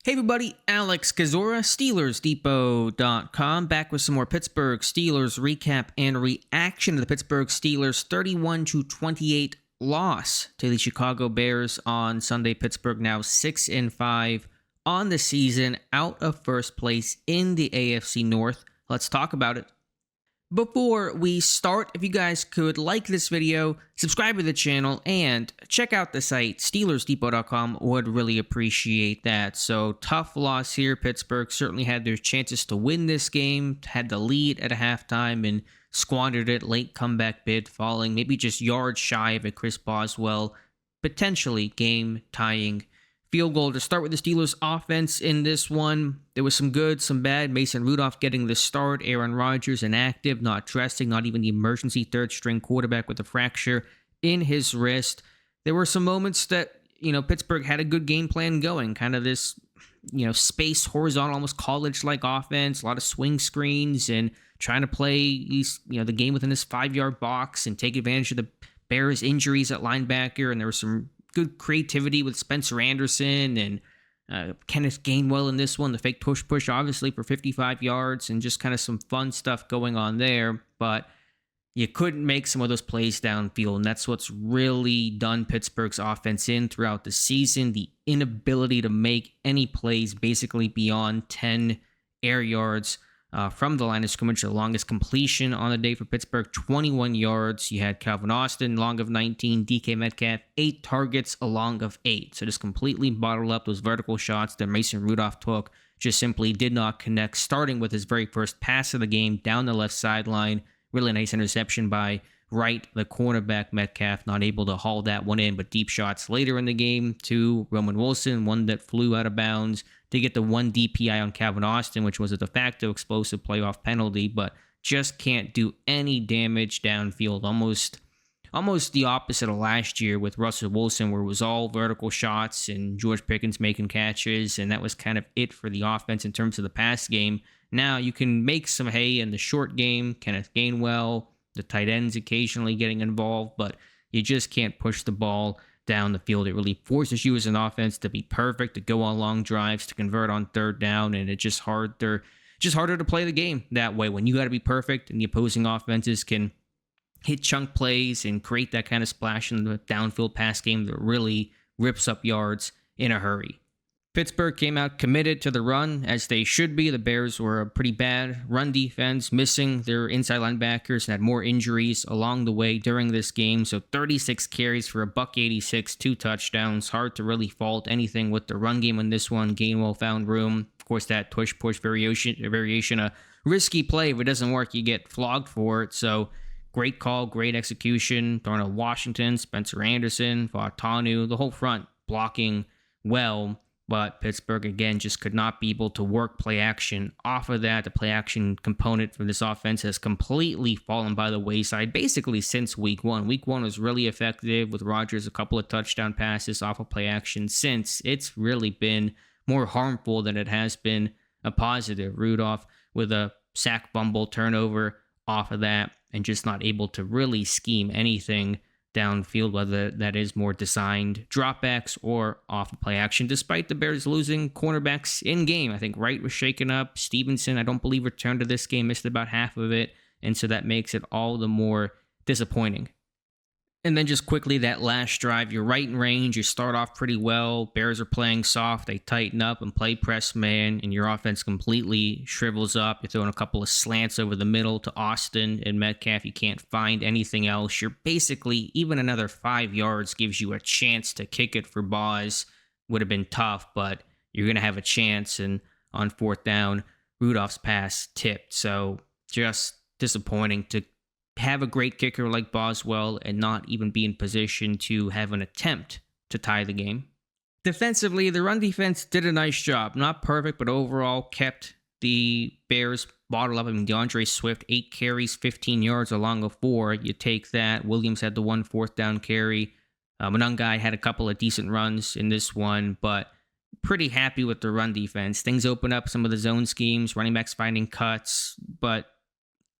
Hey everybody, Alex Kazora, SteelersDepot.com, back with some more Pittsburgh Steelers recap and reaction to the Pittsburgh Steelers 31-28 loss to the Chicago Bears on Sunday. Pittsburgh now 6-5 on the season, out of first place in the AFC North. Let's talk about it. Before we start, if you guys could like this video, subscribe to the channel, and check out the site, SteelersDepot.com, would really appreciate that. So, tough loss here. Pittsburgh certainly had their chances to win this game, had the lead at a halftime, and squandered it. Late comeback bid, falling maybe just yards shy of a Chris Boswell, potentially game-tying field goal. To start with the Steelers offense in this one, there was some good, some bad. Mason Rudolph getting the start. Aaron Rodgers inactive, not dressing, not even the emergency third-string quarterback with a fracture in his wrist. There were some moments that, Pittsburgh had a good game plan going. Kind of this, space, horizontal, almost college-like offense. A lot of swing screens and trying to play the game within this 5-yard box and take advantage of the Bears' injuries at linebacker. And there was some good creativity with Spencer Anderson and Kenneth Gainwell in this one. The fake push obviously for 55 yards and just kind of some fun stuff going on there. But you couldn't make some of those plays downfield, and that's what's really done Pittsburgh's offense in throughout the season. The inability to make any plays basically beyond 10 air yards from the line of scrimmage. The longest completion on the day for Pittsburgh, 21 yards. You had Calvin Austin, long of 19. DK Metcalf, 8 targets, a long of 8. So just completely bottled up those vertical shots that Mason Rudolph took. Just simply did not connect, starting with his very first pass of the game down the left sideline. Really nice interception by Wright, the cornerback. Metcalf not able to haul that one in, but deep shots later in the game to Roman Wilson, one that flew out of bounds to get the one DPI on Calvin Austin, which was a de facto explosive playoff penalty, but just can't do any damage downfield. Almost the opposite of last year with Russell Wilson, where it was all vertical shots and George Pickens making catches, and that was kind of it for the offense in terms of the pass game. Now you can make some hay in the short game. Kenneth Gainwell, the tight ends occasionally getting involved, but you just can't push the ball down the field. It really forces you as an offense to be perfect, to go on long drives, to convert on third down, and it's just harder to play the game that way when you got to be perfect, and the opposing offenses can hit chunk plays and create that kind of splash in the downfield pass game that really rips up yards in a hurry. Pittsburgh came out committed to the run, as they should be. The Bears were a pretty bad run defense, missing their inside linebackers and had more injuries along the way during this game. So 36 carries for $186, 2 touchdowns. Hard to really fault anything with the run game in this one. Gainwell found room. Of course, that push variation, a risky play. If it doesn't work, you get flogged for it. So great call, great execution. Darnell Washington, Spencer Anderson, Fautanu, the whole front blocking well. But Pittsburgh, again, just could not be able to work play action off of that. The play action component for this offense has completely fallen by the wayside, basically since week one. Week one was really effective with Rodgers, a couple of touchdown passes off of play action. Since, it's really been more harmful than it has been a positive. Rudolph with a sack fumble turnover off of that, and just not able to really scheme anything downfield, whether that is more designed dropbacks or off of play action, despite the Bears losing cornerbacks in game. I think Wright was shaken up. Stevenson, I don't believe, returned to this game, missed about half of it, and so that makes it all the more disappointing. And then just quickly, that last drive, you're right in range, you start off pretty well, Bears are playing soft, they tighten up and play press man, and your offense completely shrivels up. You're throwing a couple of slants over the middle to Austin and Metcalf, you can't find anything else. You're basically, even another 5 yards gives you a chance to kick it for Boz. Would have been tough, but you're going to have a chance, and on fourth down, Rudolph's pass tipped. So just disappointing to have a great kicker like Boswell and not even be in position to have an attempt to tie the game. Defensively, the run defense did a nice job. Not perfect, but overall kept the Bears bottled up. I mean, DeAndre Swift, 8 carries, 15 yards along of 4. You take that. Williams had the 1 fourth down carry. Monangai had a couple of decent runs in this one, but pretty happy with the run defense. Things open up some of the zone schemes, running backs finding cuts, but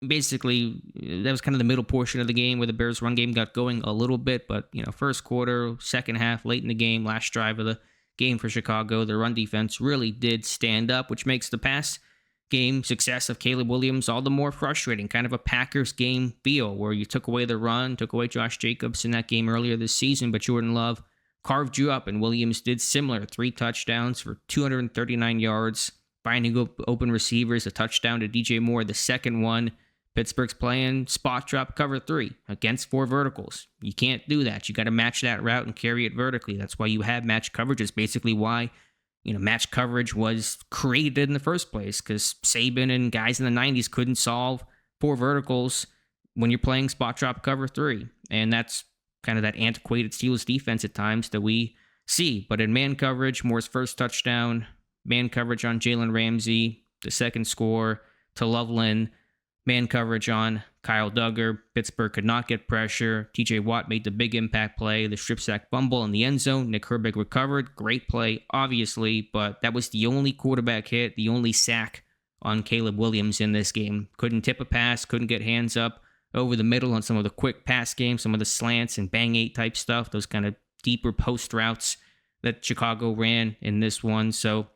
basically, that was kind of the middle portion of the game where the Bears' run game got going a little bit. But, first quarter, second half, late in the game, last drive of the game for Chicago. The run defense really did stand up, which makes the pass game success of Caleb Williams all the more frustrating. Kind of a Packers game feel where you took away the run, took away Josh Jacobs in that game earlier this season, but Jordan Love carved you up, and Williams did similar. 3 touchdowns for 239 yards, finding open receivers, a touchdown to DJ Moore, the second one. Pittsburgh's playing spot drop cover 3 against 4 verticals. You can't do that. You got to match that route and carry it vertically. That's why you have match coverage. It's basically why match coverage was created in the first place, because Saban and guys in the 90s couldn't solve 4 verticals when you're playing spot drop cover 3. And that's kind of that antiquated Steelers defense at times that we see. But in man coverage, Moore's first touchdown, man coverage on Jalen Ramsey, the second score to Loveland, man coverage on Kyle Duggar. Pittsburgh could not get pressure. TJ Watt made the big impact play, the strip sack fumble in the end zone. Nick Herbig recovered. Great play, obviously, but that was the only quarterback hit, the only sack on Caleb Williams in this game. Couldn't tip a pass, couldn't get hands up over the middle on some of the quick pass games, some of the slants and bang 8 type stuff, those kind of deeper post routes that Chicago ran in this one. So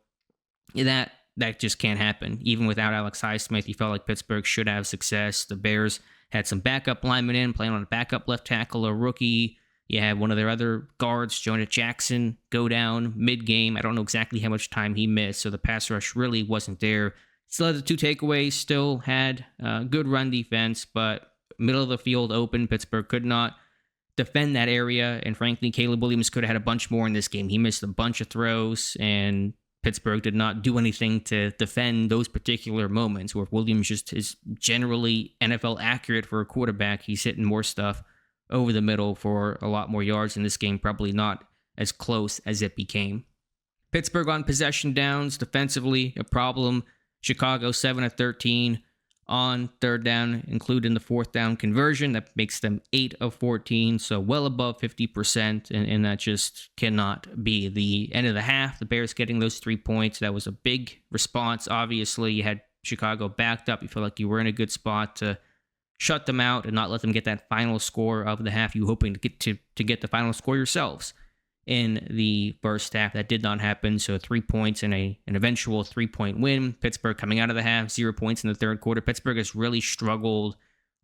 that just can't happen. Even without Alex Highsmith, you felt like Pittsburgh should have success. The Bears had some backup linemen in, playing on a backup left tackle, a rookie. You had one of their other guards, Jonah Jackson, go down mid-game. I don't know exactly how much time he missed, so the pass rush really wasn't there. Still had the 2 takeaways, still had good run defense, but middle of the field open. Pittsburgh could not defend that area, and frankly, Caleb Williams could have had a bunch more in this game. He missed a bunch of throws, and Pittsburgh did not do anything to defend those particular moments where Williams just is generally NFL accurate for a quarterback. He's hitting more stuff over the middle for a lot more yards in this game, probably not as close as it became. Pittsburgh on possession downs, defensively a problem. Chicago 7 of 13 on third down, including the fourth down conversion. That makes them 8 of 14, so well above 50%, and that just cannot be. The end of the half, the Bears getting those 3 points, that was a big response. Obviously, you had Chicago backed up. You feel like you were in a good spot to shut them out and not let them get that final score of the half. You were hoping to get the final score yourselves in the first half. That did not happen, so 3 points and an eventual 3-point win. Pittsburgh coming out of the half, 0 points in the third quarter. Pittsburgh has really struggled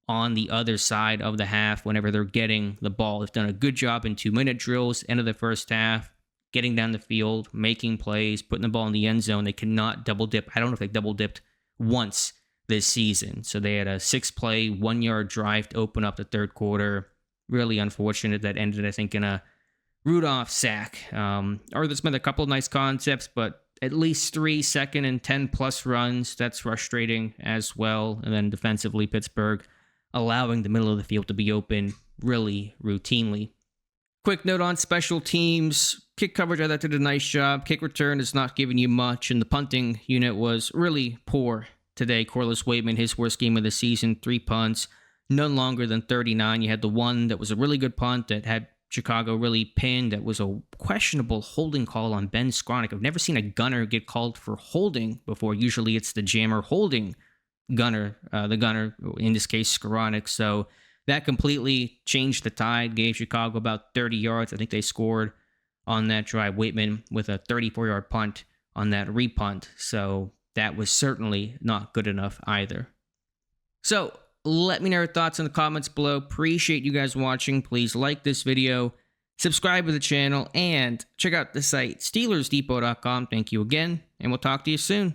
on the other side of the half whenever they're getting the ball. They've done a good job in 2-minute drills, end of the first half, getting down the field, making plays, putting the ball in the end zone. They cannot double dip. I don't know if they double dipped once this season. So they had a 6-play, 1-yard drive to open up the third quarter. Really unfortunate. That ended, I think, in a Rudolph sack. There's been a couple of nice concepts, but at least 3 second and 10+ runs. That's frustrating as well. And then defensively, Pittsburgh allowing the middle of the field to be open really routinely. Quick note on special teams. Kick coverage, I thought did a nice job. Kick return is not giving you much, and the punting unit was really poor today. Corliss Waitman, his worst game of the season, 3 punts, none longer than 39. You had the one that was a really good punt that had Chicago really pinned. That was a questionable holding call on Ben Skowronek. I've never seen a gunner get called for holding before. Usually it's the jammer holding the gunner, in this case Skowronek. So that completely changed the tide, gave Chicago about 30 yards. I think they scored on that drive. Waitman with a 34-yard punt on that repunt. So that was certainly not good enough either. So let me know your thoughts in the comments below. Appreciate you guys watching. Please like this video, subscribe to the channel, and check out the site, SteelersDepot.com. Thank you again, and we'll talk to you soon.